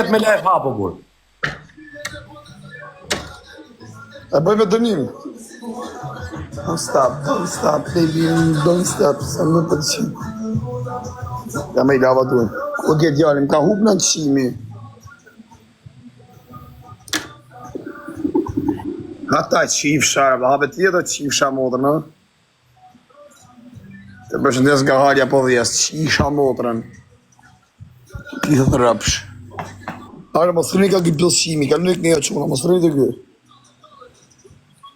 vet me lejë hapo kur. E bëjmë dënim. Don't stop, baby, don't stop, sa më përqim. Ja me I lava duhen. Ku ke djalin, ka hup në qimi. Ata qifsha, habe tjetër qifsha motrën, në? Të përshëndes nga halja po dhjes, qisha motrën. Pithë rëpsh. Are, mos rëni ka këtë qimi, ka nuk një quna, mos rëni të këtë.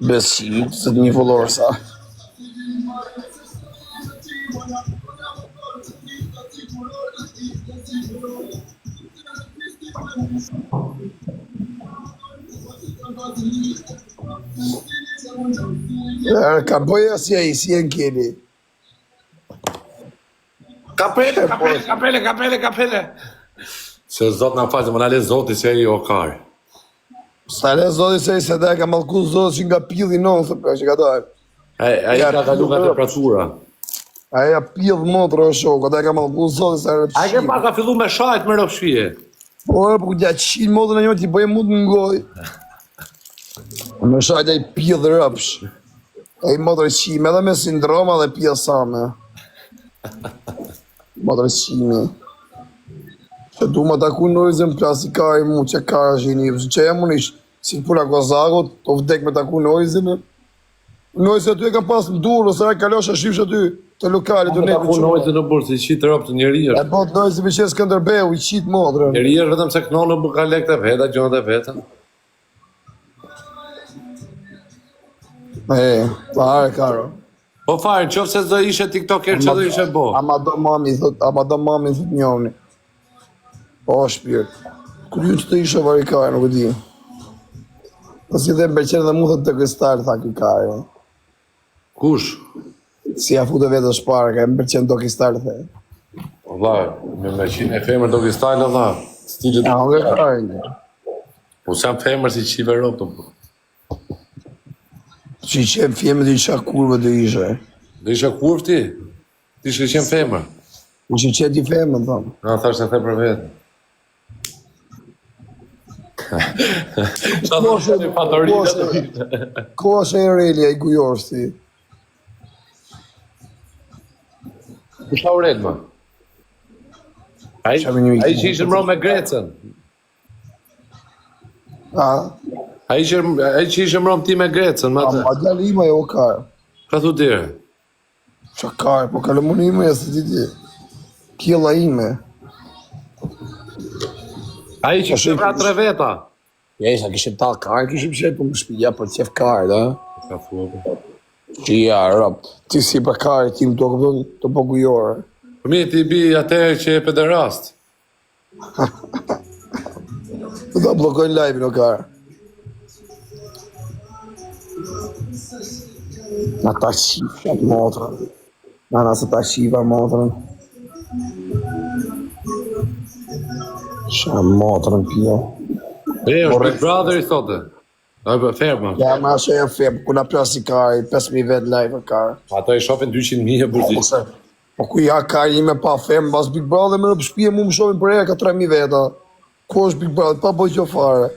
Besim, se të një follower sa. Ka bëja si e në keni. Kapele. Se zot na falë, më na le zoti se ai o kar. Sta le zoti se da ka mallku zoti që nga pilli non, se pra që ka dalë. Ai ka kalu nga temperatura. Ai ja pill motrë o shok, ata ka mallku zoti se rëpshim. Ai ke ka fillu me shajt me rëpshije. Po, ku gja qin motrën e një t'i bëjë mund në ngoj. Me shajt ai pill rëpsh. Ai motrë qime edhe me sindroma dhe pjesame. Motrë qime. Që du më taku nojzën plasikari mu që ka është një, që e mun ish, si puna kozakot, të vdek me taku nojzën. Nojzën aty e ka pas në durë, ose e kalosha shifsh aty, të lokalit të neve që. Taku nojzën në burë, si qitë rëpë të njeri është. E po të nojzën me qesë Skënderbeu, I qitë modrën. Njeri është vetëm se knonë më ka lek të veta, gjonët e veta. Fare, karo. Po fare, qofë se zdo ishe tiktoker që do ishe bo. Ama do mami thot njoni. Po, shpirt. Kur ju që të ishe varikare, nuk e di. Po si dhe më përqenë dhe mu thot të këstarë, tha kikare. Kush? Si ja fute vetë shpare, ka më përqenë do këstarë, the. Po dha, me qine e femër do këstarë, dha. Stilit... Ja, nuk e kare. Po se jam femër si qive ropë, po. Që I qenë femër dhe isha kurve dhe ishe. Dhe isha kurv ti? Ti shke qenë femër? Që I qenë ti femër, thamë. Na, thash se the për vetë. Ko është e Aurelia I Gujorës ti? Kusha Aurel, ma? Ai që ishë mro me Grecën. Ai që ishë mro ti me Grecën, ma të? Ma djali ima e o karë. Ka thu dire? Qa karë, po kalëmon ime e së ti ti. Kjela ime. Ai që ishë pra 3 veta. Ja isha kishim ta karë, kishim shetë për më shpilja për qef karë, da? Ka thua, po. Që ja, rap, ti si për karë, ti më të këpën të pogujore. Mi, ti bi atëherë që e pederast. Të da blokojnë live-in o karë. Na ta shifja motrën. Na se ta shifja motrën. Qa motrën pjo. Është Big Brother I thote. A bë ferma. Ja, ma që e ferma, kuna plasi kari, 5.000 vetë live e kari. Ato I shofin 200.000 e burzit. Po ku ja kari ime pa ferma, bas Big Brother me në pëshpije mu më shofin për e ka 3.000 veta. Ku është Big Brother, pa boj që fare.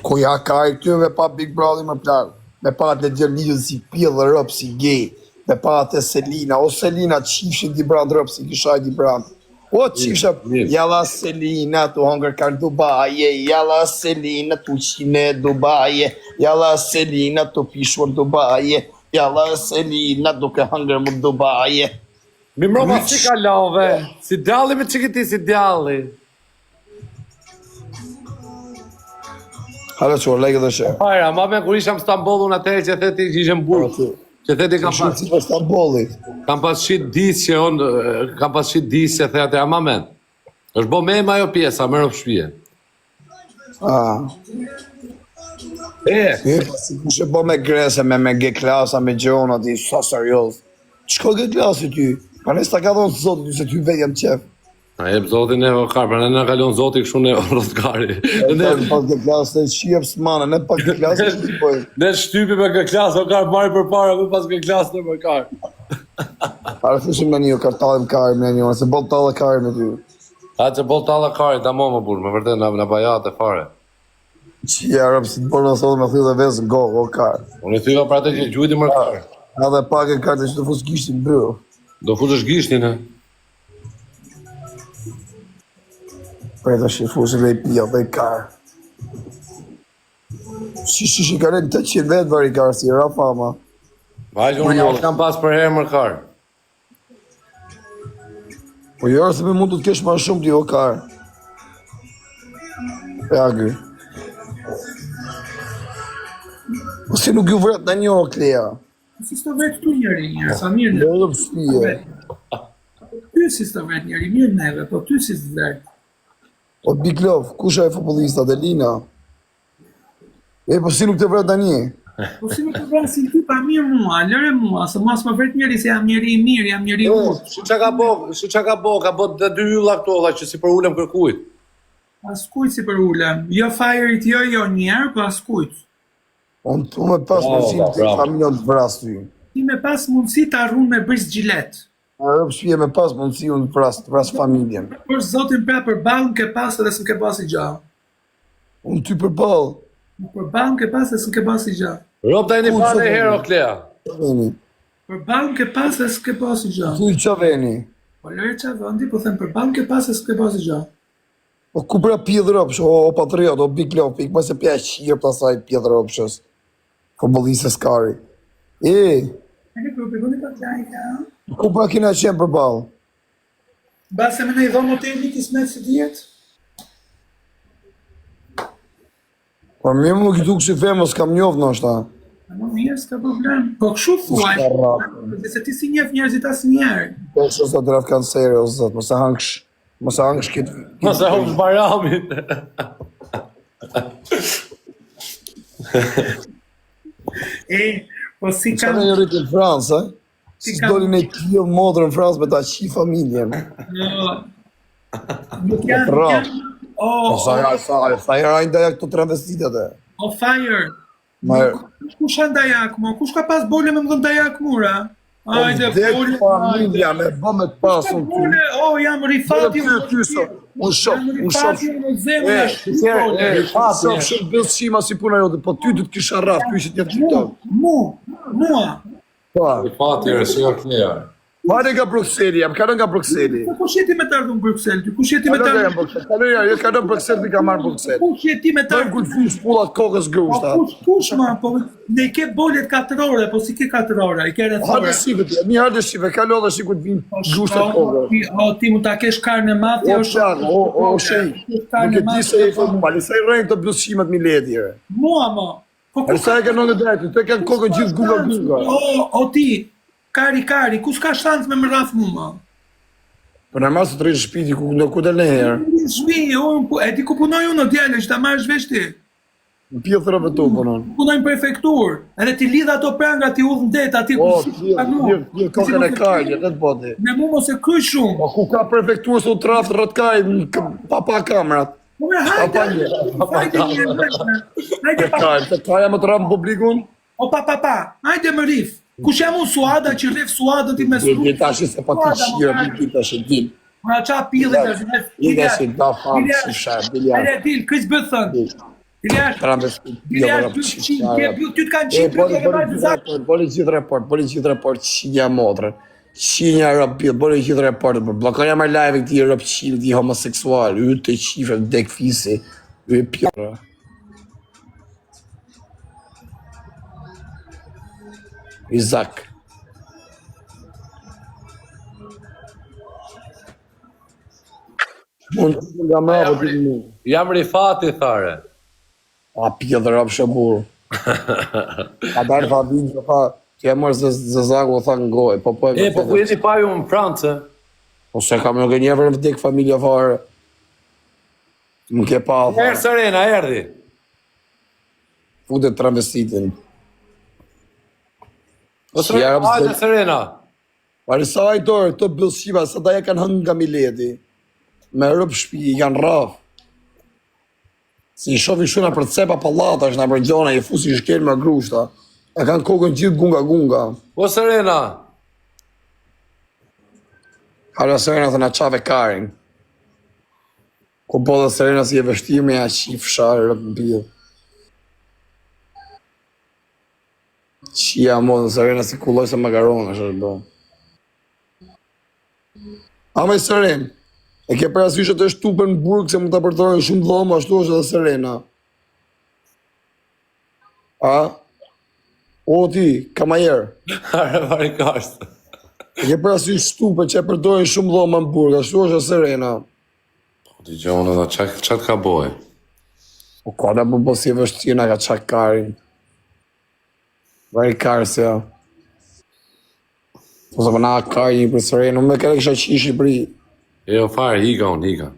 Ku ja kari këtyve pa Big Brother me plakë. Me pa të gjërë lidhën si pjellë rëpë si gej. Me pa të Selina, o Selina qifshin di brand rëpë si kishaj di brand. O qifsha, jalla Selina tu hongër kanë Dubaje, jalla Selina tu qine Dubaje, jalla Selina tu pishur Dubaje, jalla Selina duke hongër mu Dubaje. Mi mroma si ka love, si djalli me qikiti si djalli. Hale që orlejke dhe shë. Fajra, ma me kur isham Stamboll unë atëherë që theti ishe më burë. Që theti kam pas... Shqip e Stambollit. Kam pas shqit disë që unë... Kam pas shqit disë që theti, ama men. është bo me ajo pjesa, më rëpë shpije. Si kushe bo me grese, me G-klasa, me gjona, ti sa serios. Qko G-klasi ty? Pa nes ta ka dhonë zotë ty se ty vetë jam qef. A jep zotin e Okar, pra në kalon zoti kështu në Rotkari. Ne pak G-klasë të shqip s'mane, ne pak G-klasë të shqipojnë. Ne shtypi me G-klasë, Okar marri për para, me pas G-klasë në Okar. Pare thushim në një, kartalim karim në një, se bol talë karim në ty. A që bol talla kari, ta mo më burë, me vërtet në bajate fare. Që jarëm si të borë në thotë me thyrë dhe vezë në gogë, o karë. Unë i thyra pra të që gjujti më kari. Edhe pak e kartë që të fusë gishtin bërë. Do futësh gishtin, e? Për e të shi fusë dhe i pia dhe i karë. Shi ka rejnë 800 vetë bërë i karë, si ra fama. Vajzë, unë kam pas për herë më kari. Po jarë se me mund të kesh ma shumë t'i o karë. E agri. Po si nuk ju vret në një o Klea. Si s'to vetë tu njëri njërë, sa mirë Dhe edhe pëshpije. Ty si s'to vetë njëri, mirë neve, po ty si s'vetë. O Biklov, kusha e futbolista, Delina? E, po si nuk të vret në një? Po si nuk të vranë si ty pa mirë mua, lëre mua, se mas më vetë njëri se jam njëri i mirë, jam njëri i urë. Shi qa ka bo, ka bo dhe 2 ylla këto, dhe që si për ulem kërkujt. As kujt si për ulem, jo fajerit jo njerë, po as kujt. Unë me pas mundësi të familjon të vras ty. Ti me pas mundësi të arrun me bris gjilet. A rëpë shpije me pas mundësi unë të vras familjen. Për zotin pra për balën ke pas edhe s'm ke pas i gjallë. Unë ty për balë. Për balën ke pas edhe s'm ke pas i gjallë. Rob da e një fare e herë, o Klea. Qa veni? Për balën ke pas edhe s'm ke pas i gjallë. Thuj qa veni? Po lëre qa vëndi, po them për balën ke pas edhe s'm ke pas i gjallë. O ku pra pjedhë rëpsh, o patriot, o Biklov, pik, ma se pja qirë për asaj pjedhë rëpshës. Futboliste skari. E, E ke përpikoni pa t'lajka, ku pra kina qenë për balë? Base me në i dhonë hoteli kismet si djetë? Po mirë më nuk i duk si femës, kam njofë në është ta. Më mirë, s'ka problem. Po këshu thuaj, dhe se ti si njef njerëzit as njerë. Po që sa draf kanë sere, o zëtë, mëse hangsh këtë... Mëse hongë shbaramin. Po si Qa kam... në një rritë në Fransë, si s'doli në tjilë modrë në Fransë me ta qi familjen. Nuk janë... Rap. Sa i rajnë daja këto travestitet e. O fire. Ma Kush janë dajak, mo? Kush ka pas bole me më dhëmë dajak mura? Ajde, dek bole... familja me bëme të pasun ty. Bole, jam rifati... Unë shof shumë bëllësima si puna jote, po ty du të kisha rraf, ty ishit një të qytetë. Mua. Pa, Fatire, si o Klea. pare nga Bruxelli, jam kanon nga Bruxelli. Kush jeti me të ardhë në Bruxelles? Ty kush jeti me të Kanon nga ardhë? Bruxelli, kanon Bruxelli të ka marrë Bruxelli. Kush jeti me të Të ardhë? gulfi shpullat kokës grushta. Kush ma, po ne ke bolet 4 ore, po si ke 4 ore, i ke Hardë rethore. shqipe, një hardë shqipe, kalo dhe shqipe të vinë grushta kokës. Ti mund ta kesh karne mafti, O plak, o shej, nuk e di se e fërmu, ali sa i rejnë të blësqimet mi ledjere. Mua, mo. Po Ali sa e kanë në drejtë, të kanë kokën gjithë gunga. O ti, kari, kus ka shans me më rraf mua? Për në masë të rejnë shpiti ku del në herë. Shmi, e di ku punoj unë, djale, që ta marrë vesh ti. Në pjëthërëve tu punon. Punoj në prefektur, edhe ti lidh ato pranga, ti udhën det, ati O, ku pjë kokën e kajnë, të poti. Me mu mos e kryj shumë. Po ku ka prefekturë së u traftë rëtkaj, pa kamerat. Po me hajde Të kaja më të rapë në publikun? O pa, hajde më rif. Kush jam unë suada që rif suada ti me Dhe tashi se pa të qira, të tashi din. Pra qa pile dhe zhvef. Ide si da famë si shërë, biljarë. Ere dil, kris bëthën. Biljarë, Trambeski, biljarë, ty t'kanë qimë, Boli gjithë report, qinja modrë. Qinja rëpë, boli gjithë report, blokoja me live këti rëpë qimë, këti homoseksual, y të qifre, dek fisi, y pjërë. Izak. Mund të nga më apë të mu. Jam rifati, thare. A pjëdhe rëpë shëburë. A dalë fa din që fa, që e mërë zëzaku o tha në gojë, po E, po ku jeni pa ju në Francë? Po se kam nuk e njëvër në vdek familja fare. Më ke pa, Erë Serena, erdi. futet travestitin. O Serena, hajde Serena. Pari sa ajtore, të bëllëshiva, sa da ja kanë hëngë nga Mileti. Me rëpë shpi, janë rafë. Si i shofi shuna për cepa pallatash nga përgjona, i fusi shkel me grushta. E kanë kokën gjithë gunga. O Serena. Hala Serena të na qave karin. Ku po dhe Serena si e vështirë me ja qi fsharë rëpë në pijë. Qia mo dhe Serena si kulloj se makaronë, është është do. Ama i Seren, e ke parasysh të shtupen në burg se mund të apërtojnë shumë dhomë, ashtu është edhe Serena. A? O ti, kamajer. Are vari kashtë. E ke parasysh shtupen që e përdojnë shumë dhomë në burg, ashtu është edhe Serena. Ti gjonë edhe qatë ka boj? O ka da po si e vështirë nga ka qak karin. Vari karë se ja. Po se përna kari një për Serena, unë me kere kisha qi Shqipëri. Jo fare, higa unë, higa.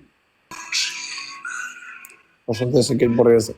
Po shumë të se këtë bërëse.